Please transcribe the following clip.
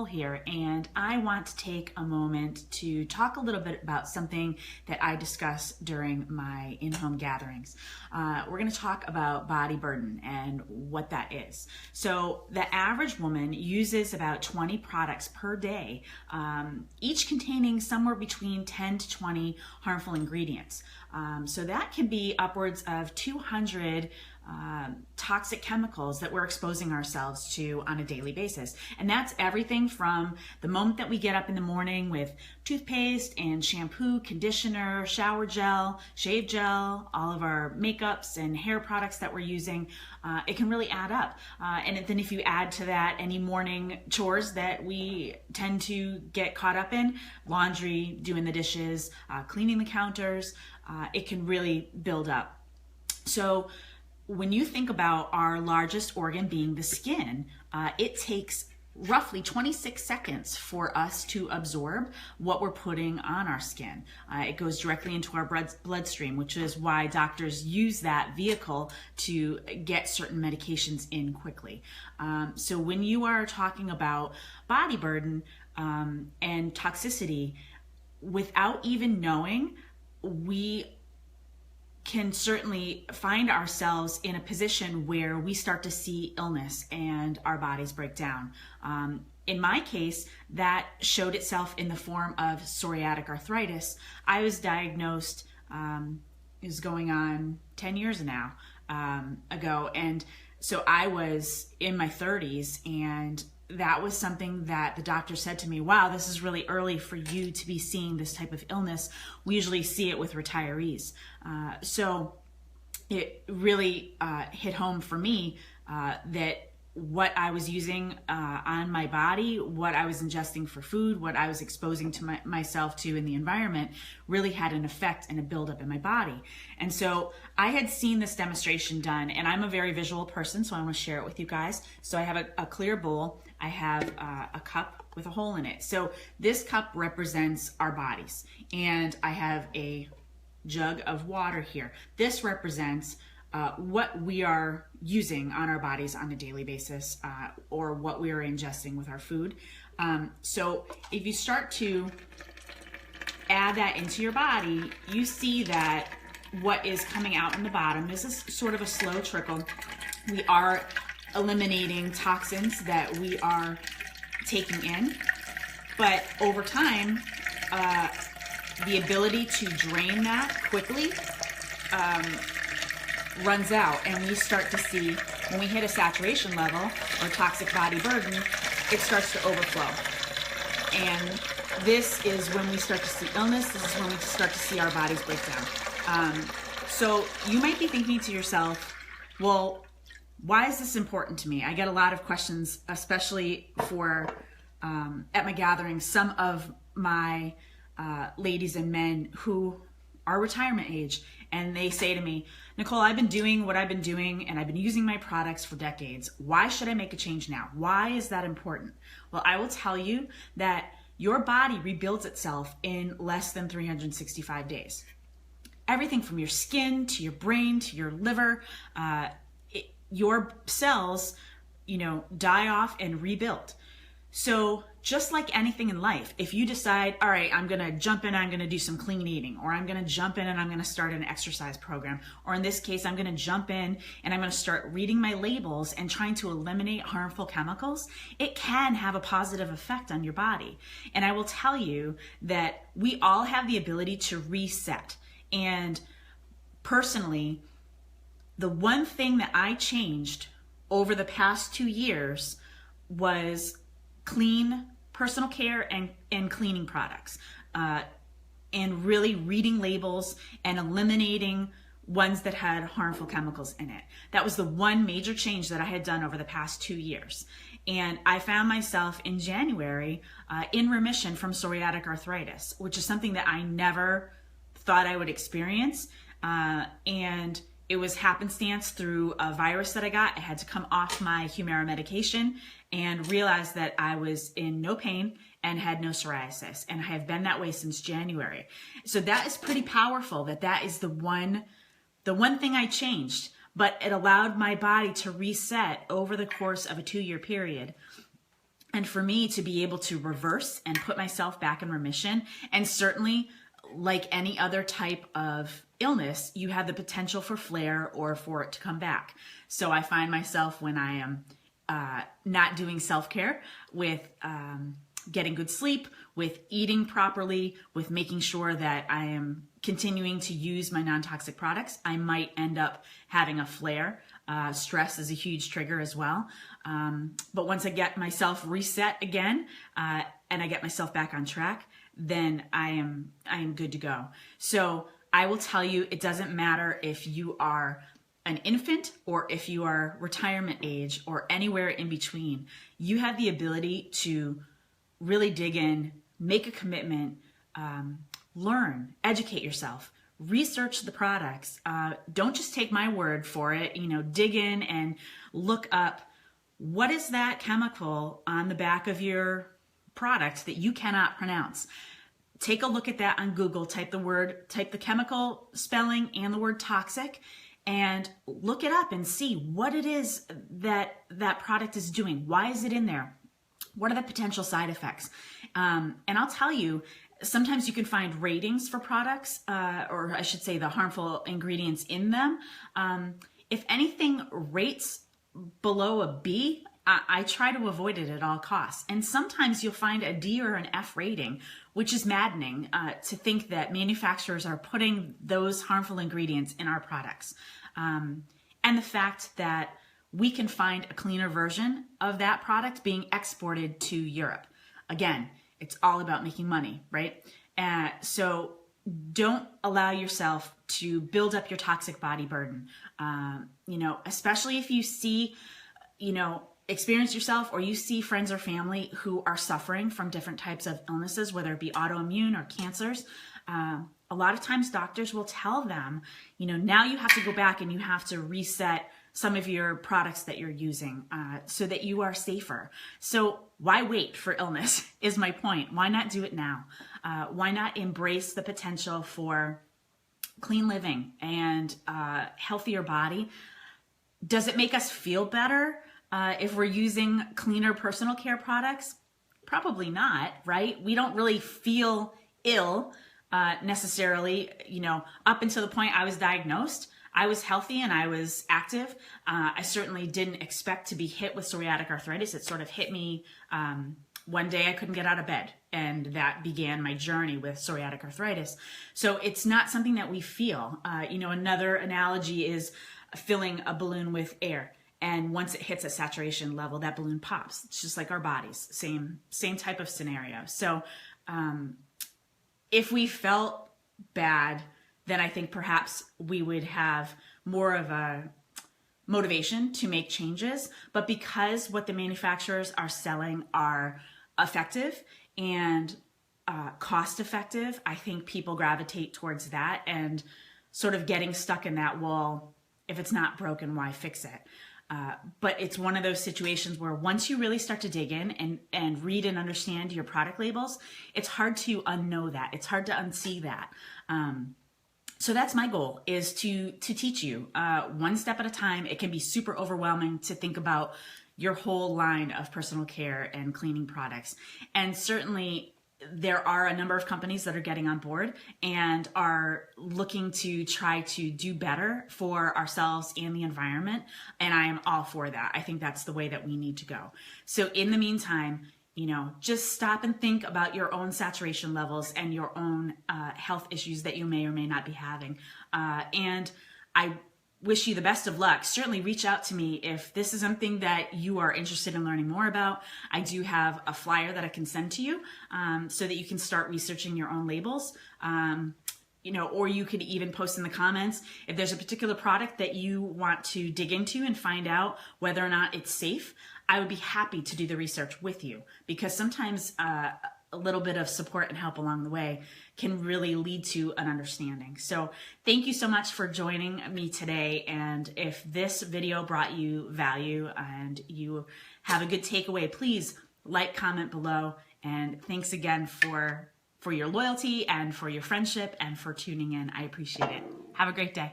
Here, and I want to take a moment to talk a little bit about something that I discuss during my in-home gatherings. We're going to talk about body burden and what that is. So the average woman uses about 20 products per day, each containing somewhere between 10 to 20 harmful ingredients. So that can be upwards of 200 toxic chemicals that we're exposing ourselves to on a daily basis. And that's everything from the moment that we get up in the morning with toothpaste and shampoo, conditioner, shower gel, shave gel, all of our makeups and hair products that we're using. It can really add up. And then if you add to that any morning chores that we tend to get caught up in, laundry, doing the dishes, cleaning the counters, it can really build up. So when you think about our largest organ being the skin, it takes roughly 26 seconds for us to absorb what we're putting on our skin. It goes directly into our bloodstream, which is why doctors use that vehicle to get certain medications in quickly. So when you are talking about body burden and toxicity, without even knowing, we can certainly find ourselves in a position where we start to see illness and our bodies break down. In my case, that showed itself in the form of psoriatic arthritis. I was diagnosed, it was going on 10 years now ago. And so I was in my 30s, and that was something that the doctor said to me, wow, this is really early for you to be seeing this type of illness. We usually see it with retirees. So it really hit home for me that what I was using on my body, what I was ingesting for food, what I was exposing to myself to in the environment really had an effect and a buildup in my body. And so I had seen this demonstration done, and I'm a very visual person, so I want to share it with you guys. So I have a clear bowl. I have a cup with a hole in it. So this cup represents our bodies, and I have a jug of water here. This represents what we are using on our bodies on a daily basis, or what we are ingesting with our food. So if you start to add that into your body, you see that what is coming out in the bottom is sort of a slow trickle. We are eliminating toxins that we are taking in, but over time, the ability to drain that quickly runs out, and we start to see, when we hit a saturation level or toxic body burden, it starts to overflow. And this is when we start to see illness. This is when we start to see our bodies break down. So you might be thinking to yourself, well, why is this important to me? I get a lot of questions, especially for at my gatherings, some of my ladies and men who are retirement age, and they say to me, Nicole, I've been doing what I've been doing, and I've been using my products for decades. Why should I make a change now? Why is that important? Well, I will tell you that your body rebuilds itself in less than 365 days. Everything from your skin to your brain to your liver, your cells, die off and rebuild. So just like anything in life, if you decide, all right, I'm going to jump in, I'm going to do some clean eating, or I'm going to jump in and I'm going to start an exercise program, or in this case, I'm going to jump in and I'm going to start reading my labels and trying to eliminate harmful chemicals, it can have a positive effect on your body. And I will tell you that we all have the ability to reset. And personally, the one thing that I changed over the past 2 years was clean personal care and cleaning products, and really reading labels and eliminating ones that had harmful chemicals in it. That was the one major change that I had done over the past 2 years. And I found myself in January in remission from psoriatic arthritis, which is something that I never thought I would experience. And it was happenstance through a virus that I got. I had to come off my Humira medication and realized that I was in no pain and had no psoriasis. And I have been that way since January. So that is pretty powerful, that is the one thing I changed, but it allowed my body to reset over the course of a 2-year period. And for me to be able to reverse and put myself back in remission, and certainly like any other type of illness, you have the potential for flare or for it to come back. So I find myself when I am not doing self-care with getting good sleep, with eating properly, with making sure that I am continuing to use my non-toxic products, I might end up having a flare. Stress is a huge trigger as well. But once I get myself reset again and I get myself back on track, then I am good to go. So I will tell you, it doesn't matter if you are an infant or if you are retirement age or anywhere in between. You have the ability to really dig in, make a commitment, learn, educate yourself, research the products. Don't just take my word for it. Dig in and look up what is that chemical on the back of your product that you cannot pronounce. Take a look at that on Google, type the chemical spelling and the word toxic, and look it up and see what it is that that product is doing. Why is it in there? What are the potential side effects? And I'll tell you, sometimes you can find ratings for products, or I should say the harmful ingredients in them. If anything rates below a B, I try to avoid it at all costs. And sometimes you'll find a D or an F rating, which is maddening to think that manufacturers are putting those harmful ingredients in our products. And the fact that we can find a cleaner version of that product being exported to Europe. Again, it's all about making money, right? So don't allow yourself to build up your toxic body burden. Especially if you see, experience yourself or you see friends or family who are suffering from different types of illnesses, whether it be autoimmune or cancers. A lot of times doctors will tell them, now you have to go back and you have to reset some of your products that you're using so that you are safer. So why wait for illness is my point. Why not do it now? Why not embrace the potential for clean living and healthier body? Does it make us feel better if we're using cleaner personal care products? Probably not, right? We don't really feel ill necessarily, up until the point I was diagnosed. I was healthy and I was active. I certainly didn't expect to be hit with psoriatic arthritis. It sort of hit me one day I couldn't get out of bed, and that began my journey with psoriatic arthritis. So it's not something that we feel. Another analogy is filling a balloon with air. And once it hits a saturation level, that balloon pops. It's just like our bodies, same type of scenario. So if we felt bad, then I think perhaps we would have more of a motivation to make changes. But because what the manufacturers are selling are effective and cost effective, I think people gravitate towards that and sort of getting stuck in that, well, if it's not broken, why fix it? But it's one of those situations where once you really start to dig in and read and understand your product labels, it's hard to unknow that. It's hard to unsee that. So that's my goal, is to teach you one step at a time. It can be super overwhelming to think about your whole line of personal care and cleaning products. And certainly there are a number of companies that are getting on board and are looking to try to do better for ourselves and the environment. And I am all for that. I think that's the way that we need to go. So in the meantime, just stop and think about your own saturation levels and your own health issues that you may or may not be having. And I wish you the best of luck. Certainly reach out to me if this is something that you are interested in learning more about. I do have a flyer that I can send to you so that you can start researching your own labels. Or you could even post in the comments if there's a particular product that you want to dig into and find out whether or not it's safe. I would be happy to do the research with you, because sometimes a little bit of support and help along the way can really lead to an understanding. So thank you so much for joining me today. And if this video brought you value and you have a good takeaway, please like, comment below. And thanks again for your loyalty and for your friendship and for tuning in. I appreciate it. Have a great day.